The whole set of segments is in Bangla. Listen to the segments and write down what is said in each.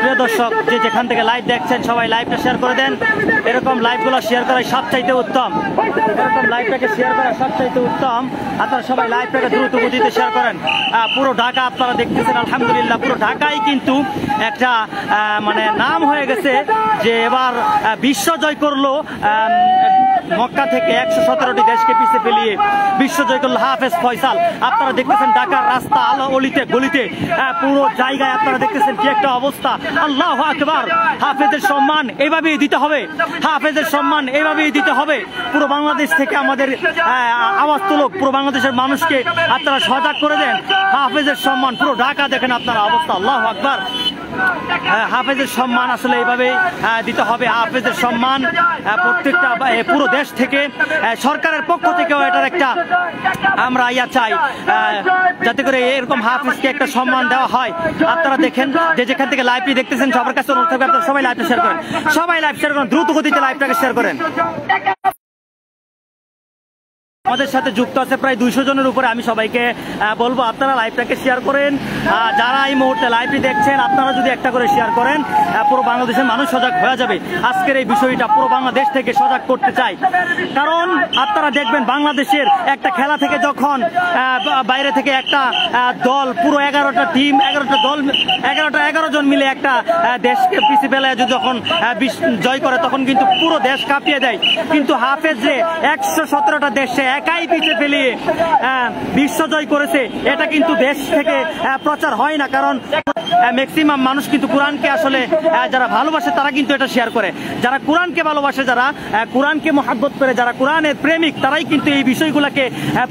প্রিয় দর্শক, যে যেখান থেকে লাইভ দেখছেন সবাই লাইভটা শেয়ার করে দেন। এরকম লাইভগুলো শেয়ার করাই সবচাইতে উত্তম। এরকম লাইভটাকে শেয়ার করা সবচাইতে উত্তম। আপনারা সবাই লাইভটাকে দ্রুত গতিতে শেয়ার করেন। পুরো ঢাকা আপনারা দেখতেছেন, আলহামদুলিল্লাহ পুরো ঢাকাই কিন্তু একটা মানে নাম হয়ে গেছে যে এবার বিশ্ব জয় করলো। মক্কা থেকে 117টি দেশকে পিছিয়ে ফেলিয়ে বিশ্ব জয় করলো হাফেজ ফয়সাল। আপনারা দেখতেছেন ঢাকার রাস্তা আলো অলিতে গলিতে পুরো জায়গায় আপনারা দেখতেছেন কি একটা অবস্থা। আল্লাহু আকবার। হাফেজের সম্মান এইভাবেই দিতে হবে, হাফেজের সম্মান এইভাবেই দিতে হবে। পুরো বাংলাদেশ থেকে আমাদের আওয়াজ তুলুক, পুরো বাংলাদেশের মানুষকে আপনারা সজাগ করে দেন। হাফেজের সম্মান পুরো ঢাকা দেখেন আপনারা অবস্থা। আল্লাহু আকবার। হাফেজের সম্মান আসলে এইভাবে দিতে হবে। হাফেজের সম্মান প্রত্যেকটা পুরো দেশ থেকে, সরকারের পক্ষ থেকেও এটার একটা আমরা চাই যাতে করে এরকম হাফেজকে একটা সম্মান দেওয়া হয়। আপনারা দেখেন যে যেখান থেকে লাইভটি দেখতেছেন সবার কাছে অনুরোধ থাকবে আপনারা সবাই লাইভটা শেয়ার করেন, সবাই লাইভ শেয়ার করেন, দ্রুত গতিতে লাইভটাকে শেয়ার করেন। আমাদের সাথে যুক্ত আছে প্রায় 200 জনের উপরে। আমি সবাইকে বলবো আপনারা লাইভটাকে শেয়ার করেন। যারা এই মুহূর্তে লাইভটি দেখছেন আপনারা যদি একটা করে শেয়ার করেন পুরো বাংলাদেশের মানুষ সজাগ হয়ে যাবে। আজকের এই বিষয়টা পুরো বাংলাদেশ থেকে সজাগ করতে চাই, কারণ আপনারা দেখবেন বাংলাদেশের একটা খেলা থেকে যখন বাইরে থেকে একটা দল পুরো 11টা টিম 11 জন মিলে একটা দেশকে পিছিয়ে ফেলে যখন জয় করে তখন কিন্তু পুরো দেশ কাঁপিয়ে দেয়। কিন্তু হাফেজ যে 117টা দেশে একাই পিছিয়ে ফেলিয়ে বিশ্বজয় করেছে এটা কিন্তু দেশ থেকে প্রচার হয় না, কারণ ম্যাক্সিমাম মানুষ কিন্তু কোরআনকে আসলে যারা ভালোবাসে তারা কিন্তু এটা শেয়ার করে। যারা কোরআনকে ভালোবাসে, যারা কোরআনকে মহাব্বত করে, যারা কোরআনের প্রেমিক তারাই কিন্তু এই বিষয়গুলোকে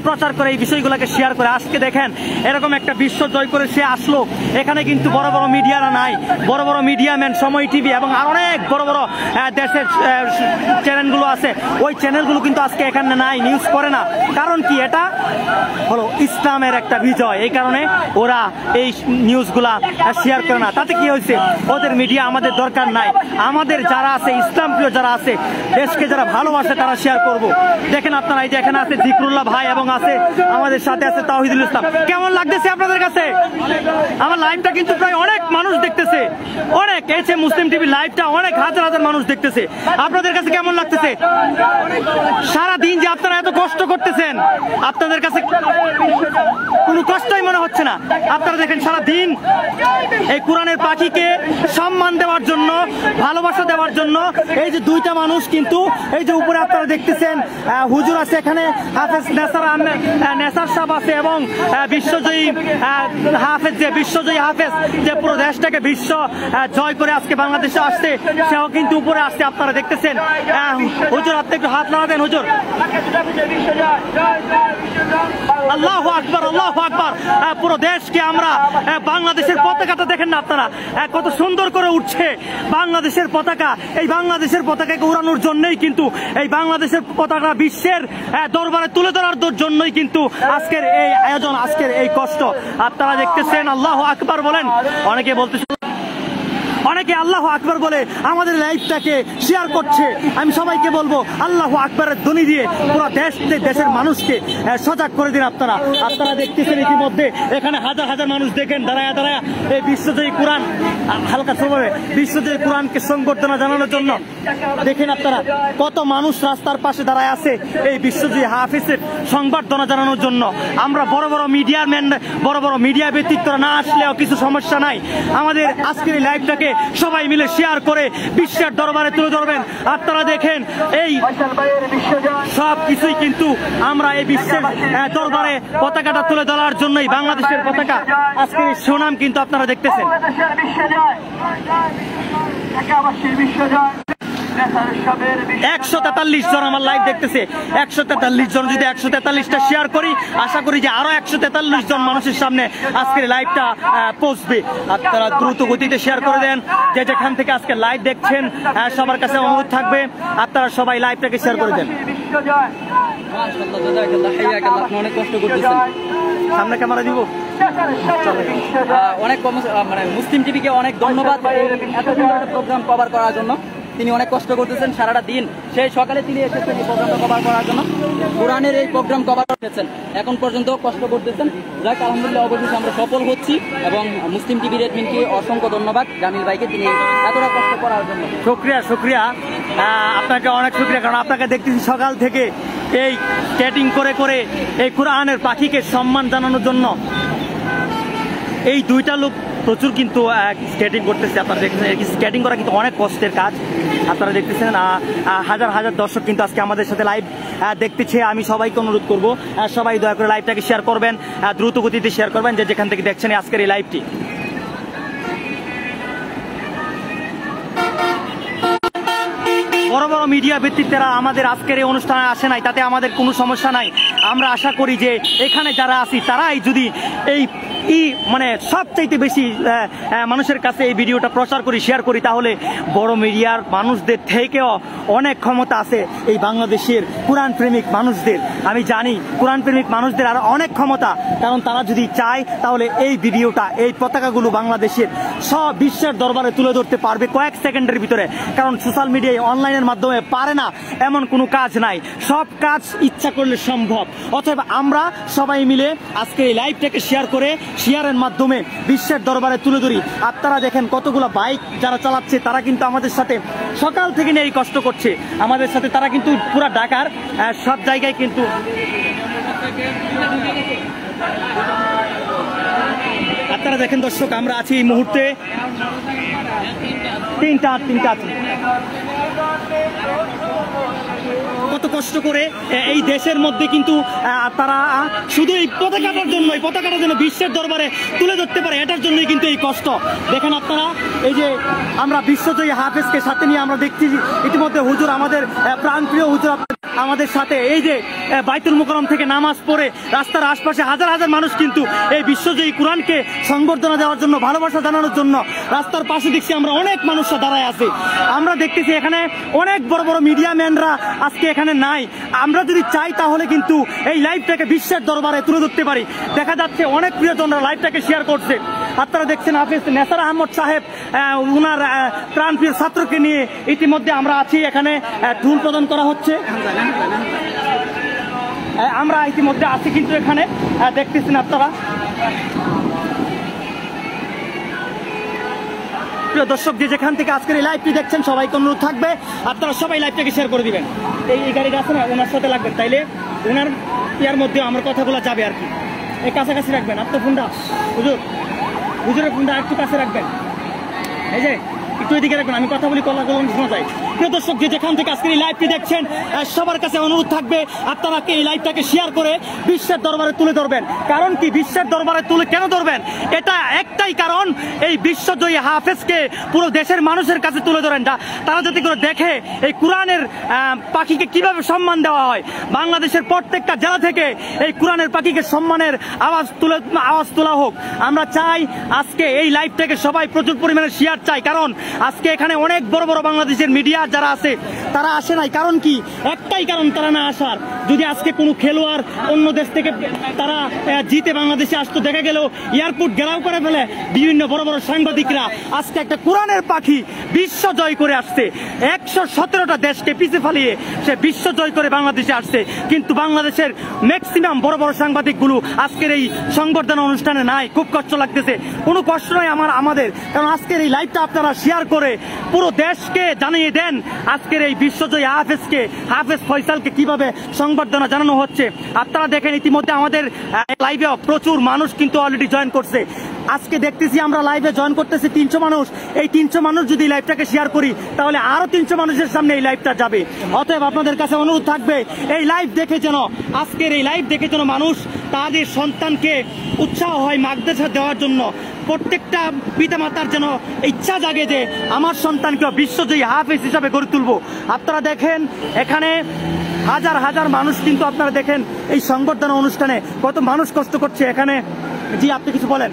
প্রচার করে, এই বিষয়গুলোকে শেয়ার করে। আজকে দেখেন এরকম একটা বিশ্ব জয় করে সে আসলো, এখানে কিন্তু বড় বড় মিডিয়ারা নাই, বড় বড় মিডিয়াম্যান সময় টিভি এবং আর অনেক বড় বড় দেশের চ্যানেলগুলো আছে, ওই চ্যানেলগুলো কিন্তু আজকে এখানে নাই, নিউজ করে না। কারণ কি? এটা হলো ইসলামের একটা বিজয়, এই কারণে ওরা এই নিউজগুলা শেয়ার করে না। তাতে কি হয়েছে? ওদের মিডিয়া আমাদের দরকার নাই। আমাদের যারা আছে ইসলাম প্রিয় যারা আছে, দেশকে যারা ভালোবাসে তারা শেয়ার করব। দেখেন আপনারা এই যে এখানে আছে জিকরুল্লাহ ভাই এবং আছে আমাদের সাথে আছে তাওহিদুল ইসলাম। কেমন লাগতেছে আপনাদের কাছে? আমার লাইভটা কিন্তু প্রায় অনেক মানুষ দেখতেছে, অনেক এসে মুসলিম টিভি লাইভটা অনেক হাজার হাজার মানুষ দেখতেছে। আপনাদের কাছে কেমন লাগতেছে? সারা দিন যে আপনারা এত কষ্ট করতেছেন আপনাদের কাছে কোনো কষ্টই মনে হচ্ছে না। আপনারা দেখেন সারা দিন এই কোরআনের পাখিকে সম্মান দেওয়ার জন্য, ভালোবাসা দেওয়ার জন্য এই যে দুইটা মানুষ কিন্তু এই যে উপরে আপনারা দেখতেছেন হুজুর আছে, এখানে হাফেজ নেসার সাহেব আছে এবং বিশ্বজয়ী হাফেজ যে বিশ্বজয়ী হাফেজ যে পুরো দেশটাকে বিশ্ব জয় করে আজকে বাংলাদেশে আসছে, সেও কিন্তু উপরে আসছে। আপনারা দেখতেছেন হুজুর, আপনি একটু হাত লাগা দেন হুজুর। আল্লাহু আকবার, আল্লাহু আকবার। পুরো দেশকে আমরা বাংলাদেশের পতাকাটা দেখেন না আপনারা কত সুন্দর করে উঠছে বাংলাদেশের পতাকা। এই বাংলাদেশের পতাকাকে উড়ানোর জন্যই কিন্তু, এই বাংলাদেশের পতাকা বিশ্বের দরবারে তুলে ধরার জন্যই কিন্তু আজকের এই আয়োজন, আজকের এই কষ্ট। আপনারা দেখতেছেন আল্লাহু আকবার বলেন, অনেকে বলতেছে, অনেকে আল্লাহু আকবার বলে আমাদের লাইভটাকে শেয়ার করছে। আমি সবাইকে বলবো আল্লাহু আকবারের ধ্বনি দিয়ে পুরো দেশের মানুষকে সজাগ করে দিন। আপনারা দেখতেছেন ইতিমধ্যে এখানে হাজার হাজার মানুষ দেখেন দাঁড়ায় দাঁড়ায় এই বিশ্বজয়ী কোরআন হালকা সময় বিশ্বজয়ী কোরআনকে সংবর্ধনা জানানোর জন্য। দেখেন আপনারা কত মানুষ রাস্তার পাশে দাঁড়ায় আছে এই বিশ্বজয়ী হাফেজের সংবর্ধনা জানানোর জন্য। আমরা বড় বড় মিডিয়া ব্যক্তিত্ব না আসলেও কিছু সমস্যা নাই, আমাদের আজকের এই লাইভটাকে সবাই মিলে শেয়ার করে বিশ্বের দরবারে তুলে ধরবেন। আপনারা দেখেন এই সব কিছুই কিন্তু আমরা এই বিশ্বের দরবারে পতাকাটা তুলে ধরার জন্যই, বাংলাদেশের পতাকা আজকের এই সুনাম কিন্তু আপনারা দেখতেছেন। 143 জন আমার লাইভ দেখতেছে, 143 জন। যদি 143টা শেয়ার করি, আশা করি যে আরো 143 জন মানুষের সামনে আজকের লাইভটা পৌঁছবে। আপনারা দ্রুত গতিতে শেয়ার করে দেন। যে যেখান থেকে আজকে লাইভ দেখছেন সবার কাছে অনুরোধ থাকবে আপনারা সবাই লাইভটাকে শেয়ার করে দেন। অনেক কষ্ট করতেছেন, সামনে ক্যামেরা দিব। অনেক মানে মুসলিম টিভিকে অনেক ধন্যবাদ এত সুন্দর একটা প্রোগ্রাম কভার করার জন্য। তিনি অনেক কষ্ট করতেছেন সারাটা দিন। সেই সকালে তিনি এসেছেন এই প্রোগ্রামটা কভার করার জন্য, কোরআনের এই প্রোগ্রাম কভার করতেছেন, এখন পর্যন্ত কষ্ট করতেছেন। যাক আলহামদুলিল্লাহ অবশেষে আমরা সফল হচ্ছি এবং মুসলিম টিভির এডমিনকে অসংখ্য ধন্যবাদ, জামিল ভাইকে, তিনি এতটা কষ্ট করার জন্য। শুক্রিয়া আপনাকে অনেক শুক্রিয়া, কারণ আপনাকে দেখতেছি সকাল থেকে এই স্কেটিং করে করে এই কোরআনের পাখিকে সম্মান জানানোর জন্য এই দুইটা লোক প্রচুর কিন্তু স্কেটিং করতেছে। আপনারা দেখতেছেন স্কেটিং করা কিন্তু অনেক কষ্টের কাজ। আপনারা দেখতেছেন হাজার হাজার দর্শক কিন্তু আজকে আমাদের সাথে লাইভ দেখতেছে। আমি সবাইকে অনুরোধ করব সবাই দয়া করে লাইভটাকে শেয়ার করবেন, দ্রুত গতিতে শেয়ার করবেন যে যেখান থেকে দেখছেন আজকের এই লাইভটি। বড় বড় মিডিয়া ব্যক্তিত্বরা আমাদের আজকের এই অনুষ্ঠানে আসে নাই, তাতে আমাদের কোনো সমস্যা নাই। আমরা আশা করি যে এখানে যারা আছি তারাই যদি এই মানে সবচাইতে বেশি মানুষের কাছে এই ভিডিওটা প্রচার করি, শেয়ার করি, তাহলে বড় মিডিয়ার মানুষদের থেকেও অনেক ক্ষমতা আছে এই বাংলাদেশের কোরআন প্রেমিক মানুষদের। আমি জানি কোরআন প্রেমিক মানুষদের আরো অনেক ক্ষমতা, কারণ তারা যদি চায় তাহলে এই ভিডিওটা, এই পতাকাগুলো বাংলাদেশের সব বিশ্বের দরবারে তুলে ধরতে পারবে কয়েক সেকেন্ডের ভিতরে। কারণ সোশ্যাল মিডিয়ায় অনলাইনের মাধ্যমে পারে না এমন কোনো কাজ নাই, সব কাজ ইচ্ছা করলে সম্ভব। অতএব আমরা সবাই মিলে আজকে এই লাইভটাকে শেয়ার করে শেয়ারের মাধ্যমে বিশ্বের দরবারে তুলে ধরি। আপনারা দেখেন কতগুলো বাইক যারা চালাচ্ছে তারা কিন্তু আমাদের সাথে সকাল থেকে নিয়ে এই কষ্ট করছে আমাদের সাথে। তারা কিন্তু পুরো ঢাকার সব জায়গায় কিন্তু আপনারা দেখেন দর্শক, আমরা আছি এই মুহূর্তে তিনটা কত কষ্ট করে এই দেশের মধ্যে কিন্তু তারা শুধু এই পতাকাটার জন্য বিশ্বের দরবারে তুলে ধরতে পারে, এটার জন্যই কিন্তু এই কষ্ট। দেখেন আপনারা, এই যে আমরা বিশ্বজয়ী হাফেজকে সাথে নিয়ে আমরা দেখছি ইতিমধ্যে হুজুর, আমাদের প্রাণপ্রিয় হুজুর আমাদের সাথে এই যে বাইতুল মুকাররম থেকে নামাজ পড়ে রাস্তার আশপাশে হাজার হাজার মানুষ কিন্তু এই বিশ্বজয়ী কোরআনকে সংবর্ধনা দেওয়ার জন্য, ভালোবাসা জানানোর জন্য রাস্তার পাশে দেখছি আমরা অনেক মানুষরা দাঁড়ায় আছে। আমরা দেখতেছি এখানে অনেক বড় বড় মিডিয়া ম্যানরা আজকে এখানে নাই। আমরা যদি চাই তাহলে কিন্তু এই লাইভটাকে বিশ্বের দরবারে তুলে ধরতে পারি। দেখা যাচ্ছে অনেক প্রিয়জনরা লাইভটাকে শেয়ার করছে। আপনারা দেখছেন হাফেজ নেসার আহমদ সাহেব, উনার প্রাণপ্রিয় ছাত্রকে নিয়ে ইতিমধ্যে আমরা আছি এখানে, ঢোল প্রদান করা হচ্ছে। আমরা ইতিমধ্যে আছি কিন্তু এখানে দেখতেছেন আপনারা। প্রিয় দর্শক, যে যেখান থেকে আজকের এই লাইভটি দেখছেন সবাইকে অনুরোধ থাকবে আপনারা সবাই লাইভটাকে শেয়ার করে দিবেন। এই গাড়িটা আছে না, ওনার সাথে লাগবে, তাইলে ওনার ইয়ার মধ্যে আমার কথাগুলো যাবে আর কি। এই কাছাকাছি রাখবেন আপনার ফোনটা, হুজুরের ফোনটা একটু কাছে রাখবেন, এই যে একটু এদিকে রাখবেন, আমি কথা বলি কলা কলম শোনা যায়। প্রিয় দর্শক, যে যেখান থেকে আজকের এই লাইভটি দেখছেন সবার কাছে অনুরোধ থাকবে আপনারা এই লাইভটাকে শেয়ার করে বিশ্বের দরবারে তুলে ধরবেন। কারণ কি বিশ্বের দরবারে তুলে কেন ধরবেন? এটা একটাই কারণ, এই বিশ্বজয়ী হাফেজকে পুরো দেশের মানুষের কাছে তুলে ধরেন, তারা যাতে করে দেখে এই কোরআনের পাখিকে কিভাবে সম্মান দেওয়া হয়। বাংলাদেশের প্রত্যেকটা জেলা থেকে এই কোরআনের পাখিকে সম্মানের আওয়াজ তোলা হোক। আমরা চাই আজকে এই লাইভটাকে সবাই প্রচুর পরিমাণে শেয়ার চাই, কারণ আজকে এখানে অনেক বড় বড় বাংলাদেশের মিডিয়া যারা আছে তারা আসে নাই। কারণ কি? একটাই কারণ তারা না আসার। যদি আজকে কোনো খেলোয়াড় অন্য দেশ থেকে তারা জিতে বাংলাদেশে আসতো, দেখা গেল এয়ারপোর্ট ঘেরাও করে ফেলে বিভিন্ন বড় বড় সাংবাদিকরা। আজকে একটা কোরআনের পাখি বিশ্ব জয় করে আসছে, 117টা দেশকে পিছে ফালিয়ে সে বিশ্ব জয় করে বাংলাদেশে আসছে। কিন্তু বাংলাদেশের ম্যাক্সিমাম বড় বড় সাংবাদিকগুলো আজকের এই সংবর্ধনা অনুষ্ঠানে নাই। খুব কষ্ট লাগতেছে। কোনো কষ্ট নয় আমাদের, কারণ আজকের এই লাইভটা আপনারা শেয়ার করে পুরো দেশকে জানিয়ে দেন আজকের এই বিশ্বজয়ী হাফেজ ফয়সালকে কিভাবে সংবর্ধনা জানানো হচ্ছে। আপনারা দেখেন ইতিমধ্যে আমাদের লাইভে প্রচুর মানুষ কিন্তু অলরেডি জয়েন করছে। আজকে দেখতেছি আমরা লাইভে জয়েন করতেছি 300 মানুষ। এই 300 মানুষ যদি লাইভটাকে শেয়ার করি তাহলে আরো 300 মানুষের সামনে এই লাইভটা যাবে। অতএব আপনাদের কাছে অনুরোধ থাকবে এই লাইভ দেখে যেন, আজকের এই লাইভ দেখে যেন মানুষ তাদের সন্তানকে উৎসাহ হয় মাদ্রাসা দেওয়ার জন্য। প্রত্যেকটা পিতামাতার যেন ইচ্ছা জাগে যে আমার সন্তানকে বিশ্বজয়ী হাফেজ হিসাবে গড়ে তুলবো। আপনারা দেখেন এখানে হাজার হাজার মানুষ কিন্তু আপনারা দেখেন এই সংবর্ধনা অনুষ্ঠানে কত মানুষ কষ্ট করছে এখানে। জি, আপনি কিছু বলেন।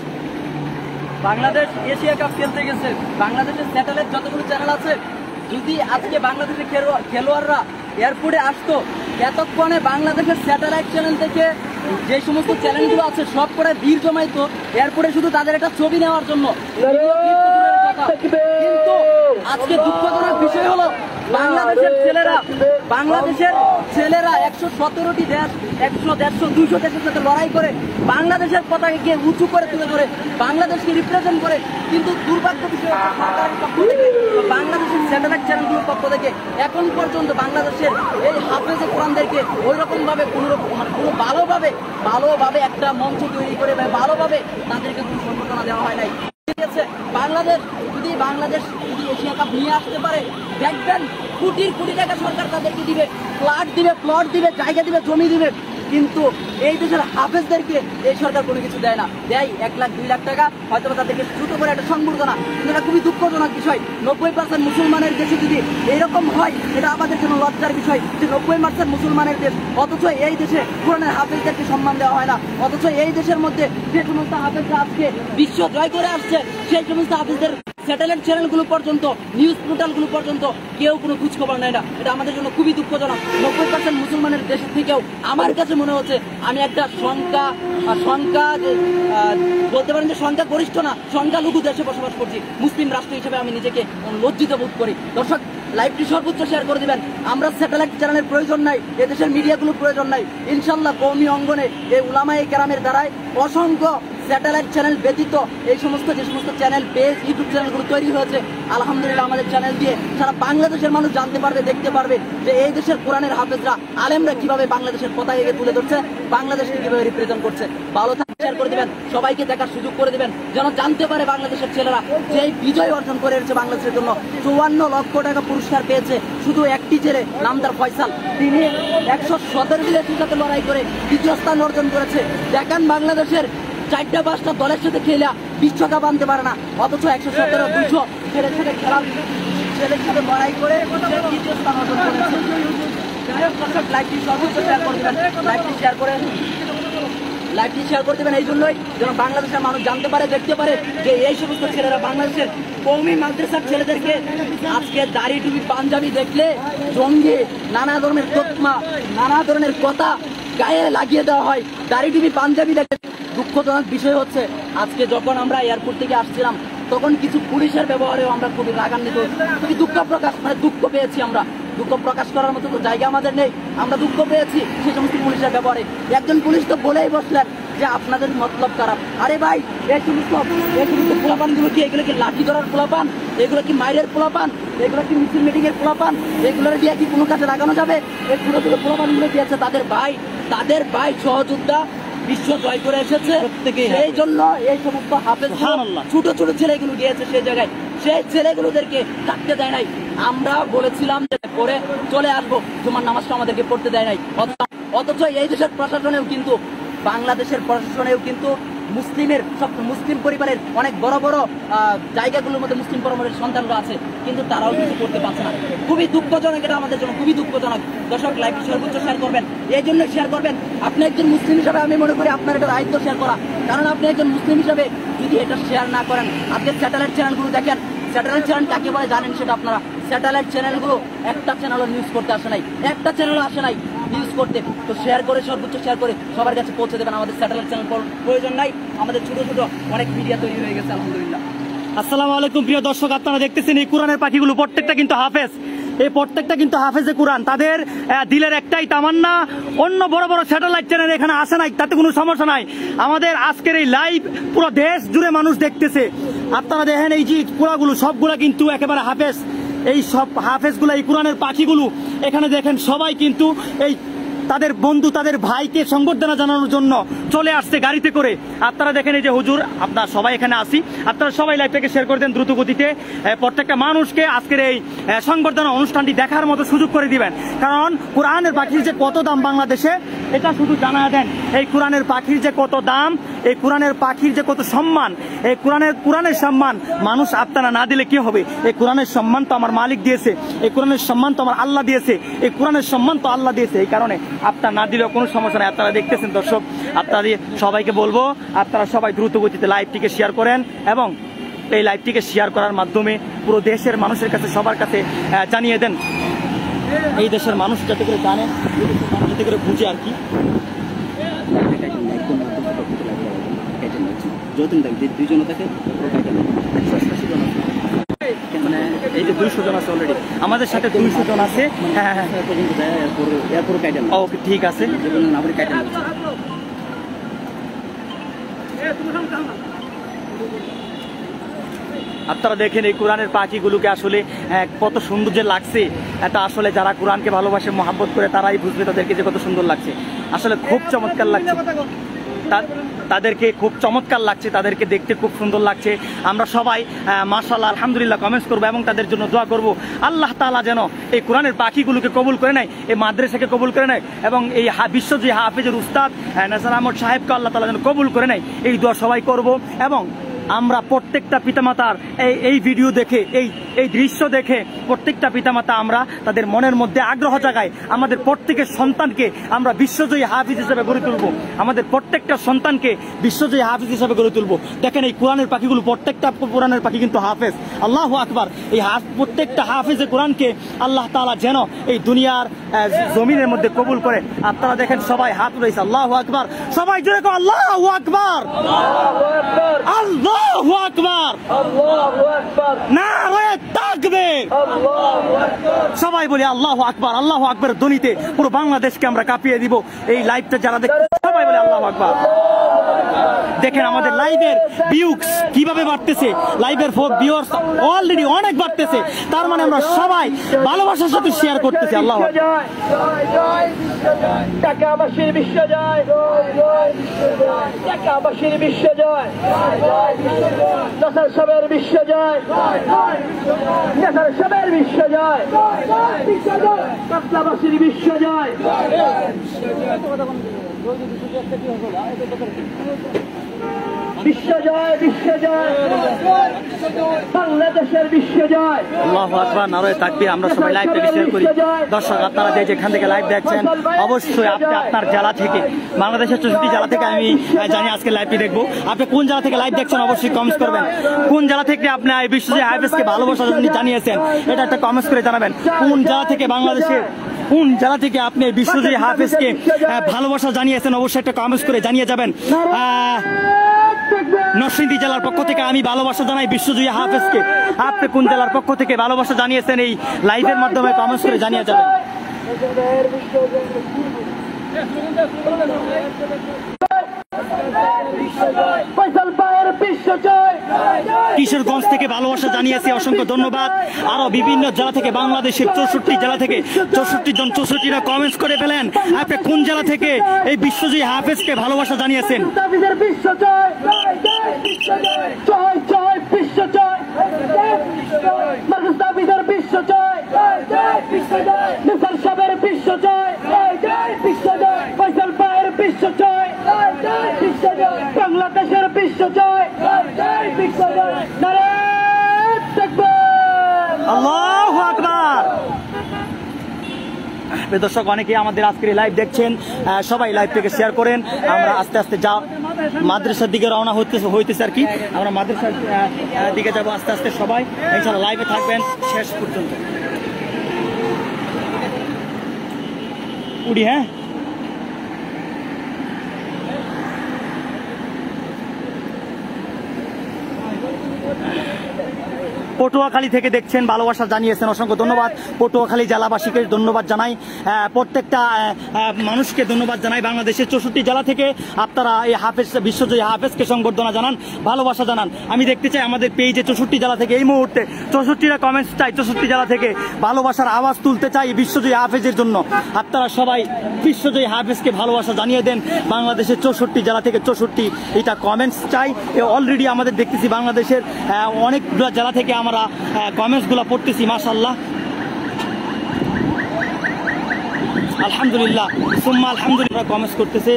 বাংলাদেশ এশিয়া কাপ খেলতে গেছে, বাংলাদেশের স্যাটেলাইট যতগুলো চ্যানেল আছে, যদি আজকে বাংলাদেশের খেলোয়াড়রা এয়ারপোর্টে আসতো, এতক্ষণে বাংলাদেশের স্যাটেলাইট চ্যানেল থেকে যে সমস্ত চ্যানেলগুলো আছে সব করে ভিড় জমাইতো এয়ারপোর্টে শুধু তাদের একটা ছবি নেওয়ার জন্য। কিন্তু আজকে দুঃখজনক বিষয় হলো বাংলাদেশের ছেলেরা 117টি দেশ 100, 150, 200 দেশের সাথে লড়াই করে বাংলাদেশের পতাকাকে উঁচু করে তুলে ধরে বাংলাদেশকে রিপ্রেজেন্ট করে, কিন্তু দুর্ভাগ্য বিষয় সরকারের পক্ষ থেকে বাংলাদেশের স্যাটেলাইট চ্যানেলগুলোর পক্ষ থেকে এখন পর্যন্ত বাংলাদেশের এই হাফেজে কোরআনদেরকে ওই রকম ভাবে কোনো ভালোভাবে একটা মঞ্চ তৈরি করে বা ভালোভাবে তাদেরকে কোনো সম্বর্ধনা দেওয়া হয় নাই। বাংলাদেশ যদি এশিয়া কাপ নিয়ে আসতে পারে, দেখবেন কোটি টাকা সরকার তাদেরকে দিবে, প্লট দিবে, জায়গা দিবে, জমি দিবে, কিন্তু এই দেশের হাফেজদেরকে এই সরকার কোনো কিছু দেয় না। দেয় 1 লাখ 2 লাখ টাকা, হয়তো তাদেরকে ছোট করে একটা সংবর্ধনা, কিন্তু এটা খুবই দুঃখজনক বিষয়। 90% মুসলমানের দেশে যদি এইরকম হয়, এটা আমাদের জন্য লজ্জার বিষয় যে 90% মুসলমানের দেশ, অথচ এই দেশে কোরআনের হাফেজদেরকে সম্মান দেওয়া হয় না। অথচ এই দেশের মধ্যে যে সমস্ত হাফেজরা আজকে বিশ্ব জয় করে আসছে, সেই সমস্ত হাফেজদের স্যাটেলাইট চ্যানেলগুলো পর্যন্ত, নিউজ পোর্টালগুলো পর্যন্ত কেউ কোনো খোঁজখবর নেয় না। এটা আমাদের জন্য খুবই দুঃখজনক। 90% মুসলমানের দেশের থেকেও আমার কাছে মনে হচ্ছে আমি একটা সংখ্যা বলতে পারেন যে সংখ্যা গরিষ্ঠ না, সংখ্যালঘু দেশে বসবাস করছি। মুসলিম রাষ্ট্র হিসেবে আমি নিজেকে লজ্জিত বোধ করি। দর্শক, লাইভটি সর্বোচ্চ শেয়ার করে দিবেন। আমরা স্যাটেলাইট চ্যানেলের প্রয়োজন নাই, এদেশের মিডিয়াগুলোর প্রয়োজন নাই। ইনশাল্লাহ কওমি অঙ্গনে এই উলামায়ে কেরামের দ্বারাই অসংখ্য স্যাটেলাইট চ্যানেল ব্যতীত এই সমস্ত যে সমস্ত চ্যানেল, পেজ, ইউটিউব চ্যানেলগুলো তৈরি হয়েছে, আলহামদুলিল্লাহ আমাদের চ্যানেল দিয়ে সারা বাংলাদেশের মানুষ জানতে পারবে, দেখতে পারবে যে এই দেশের কোরআনের হাফেজরা, আলেমরা কিভাবে বাংলাদেশের পতাকাকে তুলে ধরছে, বাংলাদেশকে কিভাবে রিপ্রেজেন্ট করছে। ভালো থাকবে, শেয়ার করে দিবেন, সবাইকে দেখার সুযোগ করে দিবেন, যেন জানতে পারে বাংলাদেশের ছেলেরা যে বিজয় অর্জন করে এসেছে বাংলাদেশের জন্য। 54 লক্ষ টাকা পুরস্কার পেয়েছে শুধু একটি ছেলে, নামদার ফয়সাল। তিনি 117টি দেশের সাথে লড়াই করে দ্বিতীয় স্থান অর্জন করেছে। দেখেন বাংলাদেশের 4-5টা দলের সাথে খেলা বিশ্বকাপ আনতে পারে না, অথচ 117, 200 ছেলের সাথে লড়াই করে দ্বিতীয় স্থান অর্জন করেছে। লাইভটি সর্বোচ্চ শেয়ার করে দেবেন, লাইভটি শেয়ার করে দেবেন এই জন্যই যেন বাংলাদেশের মানুষ জানতে পারে, দেখতে পারে যে এই সমস্ত ছেলেরা বাংলাদেশের কওমি মাদ্রাসার ছেলেদেরকে আজকে দাড়ি টুপি পাঞ্জাবি দেখলে জঙ্গি, নানা ধরনের তকমা, নানা ধরনের কথা গায়ে লাগিয়ে দেওয়া হয়। দাড়ি টুপি পাঞ্জাবি দেখে দুঃখজনক বিষয় হচ্ছে আজকে যখন আমরা এয়ারপোর্ট থেকে আসছিলাম, তখন কিছু পুলিশের ব্যবহারেও আমরা খুবই রাগান্বিত, খুবই দুঃখ পেয়েছি। আমরা দুঃখ প্রকাশ করার মতো তো জায়গা আমাদের নেই, আমরা দুঃখ পেয়েছি সেই সমস্ত পুলিশের ব্যবহারে। একজন পুলিশ তো বলেই বসলেন যে আপনাদের মতলব খারাপ। আরে ভাই, এই সমস্ত পোলাপানগুলো কি, এগুলো কি লাঠি ধরার পোলাপান, এগুলো কি মাইরের পোলাপান, এগুলো কি মিছিল মিটিং এর পোলাপান, এগুলো দিয়ে কি কোনো কাজে লাগানো যাবে? এই ছোট পোলাপানগুলো কি আছে, তাদের ভাই সহযোদ্ধা বিশ্ব জয় করে এসেছে, সেই জন্য এই সমস্ত হাফেজ ছোট ছেলেগুলো গিয়েছে সেই জায়গায়, সেই ছেলেগুলোদেরকে থাকতে দেয় নাই। আমরা বলেছিলাম যে পরে চলে আসবো, তোমার নামাজটা আমাদেরকে পড়তে দেয় নাই। অথচ এই দেশের প্রশাসনেও কিন্তু, বাংলাদেশের প্রশাসনেও কিন্তু মুসলিম পরিবারের অনেক বড় বড় জায়গাগুলোর মধ্যে মুসলিম পরিবারের সন্তানরা আছে, কিন্তু তারাও কিছু করতে পারছে না। খুবই দুঃখজনক, এটা আমাদের জন্য খুবই দুঃখজনক। দর্শক, লাইভটি সর্বোচ্চ শেয়ার করবেন, এই জন্য শেয়ার করবেন। আপনি একজন মুসলিম হিসাবে আমি মনে করি আপনার এটা দায়িত্ব শেয়ার করা, কারণ আপনি একজন মুসলিম হিসাবে যদি এটা শেয়ার না করেন, আপনি স্যাটেলাইট চ্যানেলগুলো দেখেন, স্যাটেলাইট চ্যানেল কাকে বলে জানেন সেটা আপনারা। স্যাটেলাইট চ্যানেলগুলো একটা চ্যানেলও নিউজ করতে আসে নাই, একটা চ্যানেলও আসে নাই নিউজ করতে। তো শেয়ার করে, সর্বোচ্চ শেয়ার করে সবার কাছে পৌঁছে দেবেন। আমাদের স্যাটেলাইট চ্যানেল প্রয়োজন নাই, আমাদের ছোট অনেক মিডিয়া তৈরি হয়ে গেছে আলহামদুলিল্লাহ। আসসালামু আলাইকুম প্রিয় দর্শক, আপনারা দেখতেছেন এই কোরআনের পাখিগুলো প্রত্যেকটা কিন্তু হাফেজ, এই প্রত্যেকটা কিন্তু হাফেজে কোরআন। তাদের দিলের একটাই তামান্না, অন্য বড় বড় স্যাটেলাইট চ্যানেল এখানে আসে নাই, তাতে কোনো সমস্যা নাই। আমাদের আজকের এই লাইভ পুরো দেশ জুড়ে মানুষ দেখতেছে। আপনারা দেখেন এই যে পুরাগুলো সবগুলা কিন্তু একেবারে হাফেজ, এই সব হাফেজগুলো, এই কোরআনের পাখিগুলো এখানে দেখেন সবাই কিন্তু এই তাদের বন্ধু, তাদের ভাইকে সংবর্ধনা জানানোর জন্য চলে আসছে গাড়িতে করে। আপনারা দেখেন এই যে হুজুর, আপনারা সবাই এখানে আসি, আপনারা সবাই লাইভটাকে শেয়ার করে দেন দ্রুত গতিতে, প্রত্যেকটা মানুষকে আজকের এই সংবর্ধনা অনুষ্ঠানটি দেখার মতো সুযোগ করে দিবেন। কারণ কোরআনের পাখির যে কত দাম বাংলাদেশে, এটা শুধু জানা দেন। এই কোরআনের পাখির যে কত দাম, এই কোরআনের পাখির যে কত সম্মান, এই কোরআনের সম্মান মানুষ আপনারা না দিলে কি হবে? এই কোরআনের সম্মান তো আমার মালিক দিয়েছে, এই কোরআনের সম্মান তো আমার আল্লাহ দিয়েছে, এই কোরআনের সম্মান তো আল্লাহ দিয়েছে। এই কারণে আপনারা না দিলেও কোনো সমস্যা নেই। আপনারা দেখতেছেন দর্শক, আপনাদের সবাইকে বলবো আপনারা সবাই দ্রুত গতিতে লাইভটিকে শেয়ার করেন এবং এই লাইভটিকে শেয়ার করার মাধ্যমে পুরো দেশের মানুষের কাছে, সবার কাছে জানিয়ে দেন। এই দেশের মানুষ যাতে করে জানে, যাতে করে বুঝে আর কি। যতদিন থাকে যে 2 জন থাকে মানে এই যে 200 জন আছে অলরেডি আমাদের সাথে 200 জন আছে। হ্যাঁ হ্যাঁ পর্যন্ত যায়, এরপর কাইটা ওকে ঠিক আছে। নাগরিক কাইটা আপনারা দেখেন এই কোরআনের পাখিগুলোকে আসলে কত সুন্দর যে লাগছে। এটা আসলে যারা কোরআনকে ভালোবাসে মহাব্বত করে তারাই বুঝবে তাদেরকে যে কত সুন্দর লাগছে। আসলে খুব চমৎকার লাগছে, তাদেরকে খুব চমৎকার লাগছে, তাদেরকে দেখতে খুব সুন্দর লাগছে। আমরা সবাই মাশাআল্লাহ আলহামদুলিল্লাহ কমেন্টস করবো এবং তাদের জন্য দোয়া করব আল্লাহ তাআলা যেন এই কোরআনের পাখিগুলোকে কবুল করে নেয়, এই মাদ্রাসাকে কবুল করে নেয় এবং এই বিশ্বজয়ী হাফেজের উস্তাদ নাসির আহমদ সাহেবকে আল্লাহ তাআলা যেন কবুল করে নেয়, এই দোয়া সবাই করব। এবং আমরা প্রত্যেকটা পিতামাতার এই ভিডিও দেখে এই দৃশ্য দেখে প্রত্যেকটা পিতামাতা আমরা তাদের মনের মধ্যে আগ্রহ জাগায় আমাদের প্রত্যেকের সন্তানকে আমরা বিশ্বজয়ী হাফিজ হিসেবে গড়ে তুলব, আমাদের প্রত্যেকটা সন্তানকে বিশ্বজয়ী হাফিজ হিসেবে গড়ে তুলব। দেখেন এই কোরআনের পাখিগুলো প্রত্যেকটা কোরআনের পাখি কিন্তু হাফেজ। আল্লাহু আকবার। এই প্রত্যেকটা হাফিজে কোরআনকে আল্লাহ তাআলা যেন এই দুনিয়ার জমিনের মধ্যে কবুল করে। আপনারা দেখেন সবাই হাত উঠাইছে, আল্লাহু আকবার। সবাই জোরে কও আল্লাহু আকবার, আল্লাহু আকবার, নারে তাকবীর। সবাই বলি আল্লাহু আকবার। আল্লাহু আকবার ধ্বনিতে পুরো বাংলাদেশকে আমরা কাঁপিয়ে দিব। এই লাইভটা যারা দেখছে সবাই বলি আল্লাহু আকবার। দেখেন আমাদের লাইভের ভিউস কিভাবে বাড়তেছে, লাইভের ভিউয়ার্স অলরেডি অনেক বাড়তেছে। তার মানে আমরা সবাই ভালোবাসার সাথে শেয়ার করতেছি। আল্লাহু আকবার। ঢাকাবাসীর বিশ্ব জয়, ঢাকাবাসীর বিশ্ব জয়, নাসার সাহেবের বিশ্ব জয়, নাসার সাহেবের বিশ্ব জয়, কাতলাবাসীর বিশ্ব জয়, বিশ্ব জয়, বিশ্ব জয়, বাংলাদেশের বিশ্ব জয়। আল্লাহু আকবার, নারে তাকবীর। আমরা সবাই লাইভটাকে শেয়ার করি। দর্শক আপনারা যেখান থেকে লাইভ দেখছেন অবশ্যই আপনি আপনার জেলা থেকে, বাংলাদেশের 64 জেলা থেকে আমি জানি আজকে লাইভটি দেখবো। আপনি কোন জেলা থেকে লাইভ দেখছেন অবশ্যই কমেন্টস করবেন। কোন জেলা থেকে আপনি এই বিশ্বজয়ী হাফেজকে ভালোবাসা জানিয়েছেন এটা একটা কমেন্টস করে জানাবেন। কোন জেলা থেকে বাংলাদেশের কোন জেলা থেকে আপনি বিশ্বজয়ী হাফেজকে ভালোবাসা জানিয়েছেন অবশ্যই একটা কমেন্টস করে জানিয়ে যাবেন। নরসিংদী জেলার পক্ষ থেকে আমি ভালোবাসা জানাই বিশ্বজয়ী হাফেজকে। আপনি কোন জেলার পক্ষ থেকে ভালোবাসা জানিয়েছেন এই লাইভের মাধ্যমে কমেন্টস করে জানিয়ে যাবেন। কিশোরগঞ্জ থেকে ভালোবাসা জানিয়েছি, অসংখ্য ধন্যবাদ। আরো বিভিন্ন জেলা থেকে বাংলাদেশের 64 জেলা থেকে 64 জন 64টা কমেন্টস করে ফেলেন। আপনি কোন জেলা থেকে এই বিশ্বজয়ী হাফেজকে ভালোবাসা জানিয়েছেন। বাংলাদেশের বিশ্ব জয়, বিশ্ব জয়, নারে তাকবীর, আল্লাহু আকবার। দর্শক অনেকেই আমাদের আজকের লাইভ দেখছেন, সবাই লাইভ থেকে শেয়ার করেন। আমরা আস্তে আস্তে মাদ্রাসার দিকে রওনা হইতেছে আর কি। আমরা মাদ্রাসার দিকে যাবো আস্তে আস্তে। সবাই ইনশাআল্লাহ লাইভে থাকবেন শেষ পর্যন্ত। উড়ি হ্যাঁ পটুয়াখালী থেকে দেখছেন, ভালোবাসা জানিয়েছেন, অসংখ্য ধন্যবাদ। পটুয়াখালী জেলাবাসীকে ধন্যবাদ জানাই, প্রত্যেকটা মানুষকে ধন্যবাদ জানাই। বাংলাদেশের 64 জেলা থেকে আপনারা এই হাফেজ বিশ্বজয়ী হাফেজকে সংবর্ধনা জানান, ভালোবাসা জানান। আমি দেখতে চাই আমাদের পেজে 64 জেলা থেকে এই মুহূর্তে 64টা কমেন্টস চাই। 64 জেলা থেকে ভালোবাসার আওয়াজ তুলতে চাই বিশ্বজয়ী হাফেজের জন্য। আপনারা সবাই বিশ্বজয়ী হাফেজকে ভালোবাসা জানিয়ে দেন। বাংলাদেশের 64 জেলা থেকে 64টা কমেন্টস চাই। অলরেডি আমাদের দেখতেছি বাংলাদেশের অনেকগুলো জেলা থেকে আমরা কমেন্টস গুলা পড়তেছি। মাশাআল্লাহ, আলহামদুলিল্লাহ, সুম্মা আলহামদুলিল্লাহ কমেন্টস করতেছে।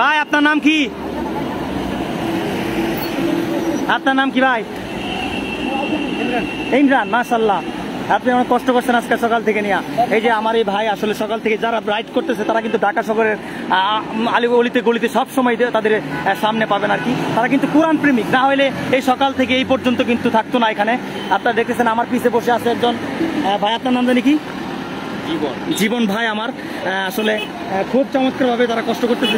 ভাই আপনার নাম কি? আপনার নাম কি ভাই? ইমরান। মাশাআল্লাহ, আপনি অনেক কষ্ট করছেন আজকে সকাল থেকে নিয়ে। এই যে আমার এই ভাই আসলে সকাল থেকে যারা রাইড করতেছে তারা কিন্তু ঢাকা শহরের অলিতে গলিতে সবসময় তাদের সামনে পাবেন আর কি। তারা কিন্তু কোরআন প্রেমিক, না হলে এই সকাল থেকে এই পর্যন্ত কিন্তু থাকতো না এখানে। আপনারা দেখতেছেন আমার পিছে বসে আছে একজন ভাই। আপনার নাম জানি কি? জীবন ভাই আমার আসলে খুব চমৎকারভাবে তারা কষ্ট করতেছে।